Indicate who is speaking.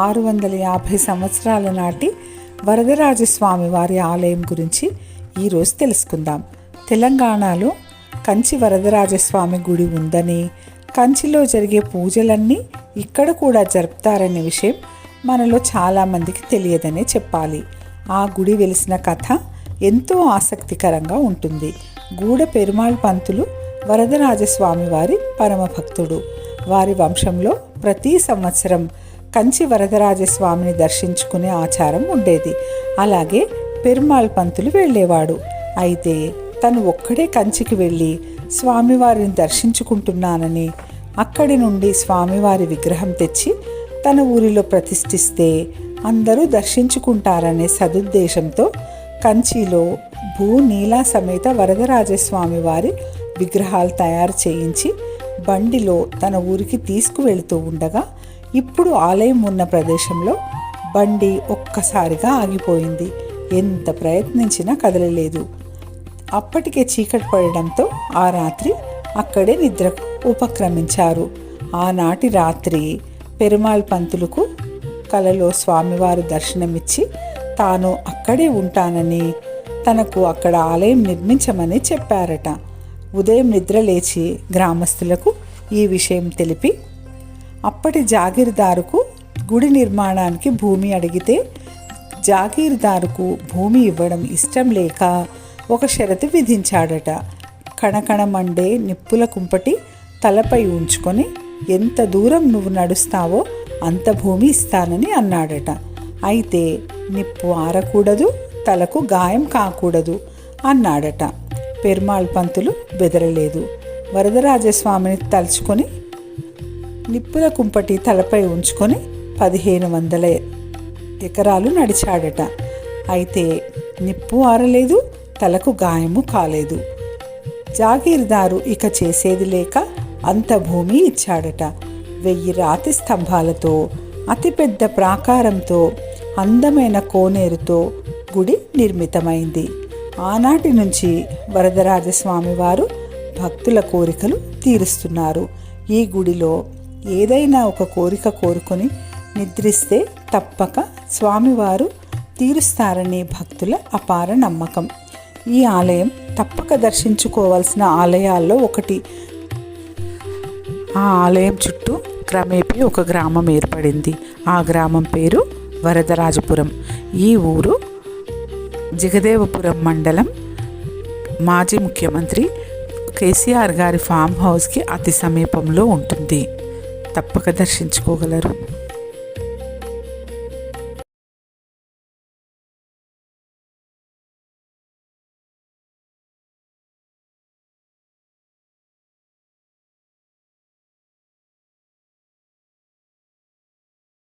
Speaker 1: 650 సంవత్సరాల నాటి వరదరాజస్వామి వారి ఆలయం గురించి ఈరోజు తెలుసుకుందాం. తెలంగాణలో కంచి వరదరాజస్వామి గుడి ఉందని, కంచిలో జరిగే పూజలన్నీ ఇక్కడ కూడా జరుపుతారనే విషయం మనలో చాలామందికి తెలియదనే చెప్పాలి. ఆ గుడి వెలిసిన కథ ఎంతో ఆసక్తికరంగా ఉంటుంది. గూడ పెరుమాళ్ పంతులు వరదరాజస్వామి వారి పరమభక్తుడు. వారి వంశంలో ప్రతి సంవత్సరం కంచి వరదరాజస్వామిని దర్శించుకునే ఆచారం ఉండేది. అలాగే పెరుమాళ్ పంతులు వెళ్ళేవాడు. అయితే తను ఒక్కడే కంచికి వెళ్ళి స్వామివారిని దర్శించుకుంటున్నానని, అక్కడి నుండి స్వామివారి విగ్రహం తెచ్చి తన ఊరిలో ప్రతిష్ఠిస్తే అందరూ దర్శించుకుంటారనే సదుద్దేశంతో కంచిలో భూనీలా సమేత వరదరాజస్వామి వారి విగ్రహాలు తయారు చేయించి బండిలో తన ఊరికి తీసుకువెళుతూ ఉండగా, ఇప్పుడు ఆలయం ఉన్న ప్రదేశంలో బండి ఒక్కసారిగా ఆగిపోయింది. ఎంత ప్రయత్నించినా కదలలేదు. అప్పటికే చీకటి పడడంతో ఆ రాత్రి అక్కడే నిద్రకు ఉపక్రమించారు. ఆనాటి రాత్రి పెరుమాళ్ పంతులకు కలలో స్వామివారు దర్శనమిచ్చి తాను అక్కడే ఉంటానని, తనకు అక్కడ ఆలయం నిర్మించమని చెప్పారట. ఉదయం నిద్ర లేచి గ్రామస్తులకు ఈ విషయం తెలిపి అప్పటి జాగీర్దారుకు గుడి నిర్మాణానికి భూమి అడిగితే జాగీర్దారుకు భూమి ఇవ్వడం ఇష్టం లేక ఒక షరతు విధించాడట. కణకణమండే నిప్పుల కుంపటి తలపై ఉంచుకొని ఎంత దూరం నువ్వు నడుస్తావో అంత భూమి ఇస్తానని అన్నాడట. అయితే నిప్పు ఆరకూడదు, తలకు గాయం కాకూడదు అన్నాడట. పెరుమాళ్ పంతులు బెదరలేదు. వరదరాజస్వామిని తలుచుకొని నిప్పుల కుంపటి తలపై ఉంచుకొని 1500 ఎకరాలు నడిచాడట. అయితే నిప్పు ఆరలేదు, తలకు గాయము కాలేదు. జాగీర్దారు ఇక చేసేది లేక అంత భూమి ఇచ్చాడట. 1000 రాతి స్తంభాలతో, అతిపెద్ద ప్రాకారంతో, అందమైన కోనేరుతో గుడి నిర్మితమైంది. ఆనాటి నుంచి వరదరాజస్వామి వారు భక్తుల కోరికలు తీరుస్తున్నారు. ఈ గుడిలో ఏదైనా ఒక కోరిక కోరుకొని నిద్రిస్తే తప్పక స్వామివారు తీరుస్తారని భక్తుల అపార నమ్మకం. ఈ ఆలయం తప్పక దర్శించుకోవాల్సిన ఆలయాల్లో ఒకటి. ఆ ఆలయం చుట్టూ క్రమేపీ ఒక గ్రామం ఏర్పడింది. ఆ గ్రామం పేరు వరదరాజపురం. ఈ ఊరు జగదేవపురం మండలం మాజీ ముఖ్యమంత్రి కేసీఆర్ గారి ఫామ్ హౌస్కి అతి సమీపంలో ఉంటుంది. తప్పక దర్శించుకోగలరు.